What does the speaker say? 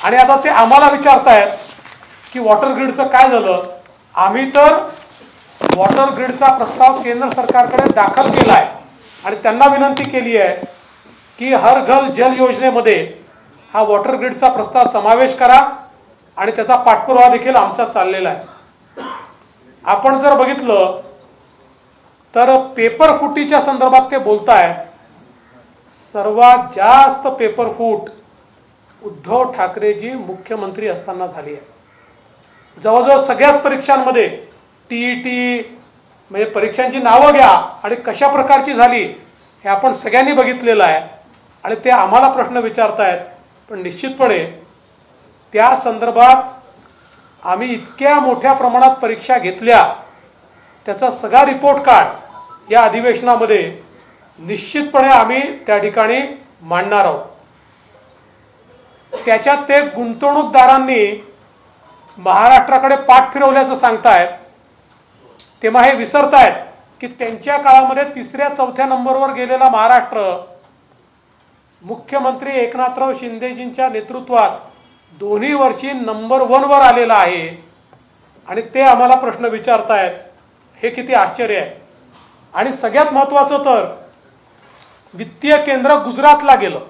आणि आता ते आम्हाला विचारतायत की वॉटर ग्रीडचं काय झालं. आम्ही तर वॉटर ग्रीडचा प्रस्ताव केंद्र सरकारकडे दाखल केला आहे आणि त्यांना विनंती केली आहे की हर घर जल योजनेमध्ये हा वॉटर ग्रीडचा प्रस्ताव समावेश करा आणि त्याचा पाठपुरावा देखील आमचा चाललेला आहे. आपण जर बघितलं तर पेपर फुटीच्या संदर्भात ते बोलतायत. सर्वात जास्त पेपर फूट उद्धव ठाकरेजी मुख्यमंत्री असताना झाली आहे. जवळजवळ सगळ्याच परीक्षांमध्ये टीईटी म्हणजे परीक्षांची नावं घ्या आणि कशा प्रकारची झाली हे आपण सगळ्यांनी बघितलेलं आहे आणि ते आम्हाला प्रश्न विचारतायत. पण निश्चितपणे त्या संदर्भात आम्ही इतक्या मोठ्या प्रमाणात परीक्षा घेतल्या त्याचा सगळा रिपोर्ट कार्ड या अधिवेशनामध्ये निश्चितपणे आम्ही त्या ठिकाणी मांडणार आहोत. त्याच्यात ते गुंतवणूकदारांनी महाराष्ट्राकडे पाठ फिरवल्याचं सांगतायत. तेव्हा हे विसरतायत की त्यांच्या काळामध्ये 3ऱ्या-4थ्या नंबरवर गेलेला महाराष्ट्र मुख्यमंत्री एकनाथराव शिंदेजींच्या नेतृत्वात दोन्ही वर्षी नंबर 1 वर आलेला आहे आणि ते आम्हाला प्रश्न विचारतायत. हे किती आश्चर्य आहे. आणि सगळ्यात महत्त्वाचं तर वित्तीय केंद्र गुजरातला गेलं.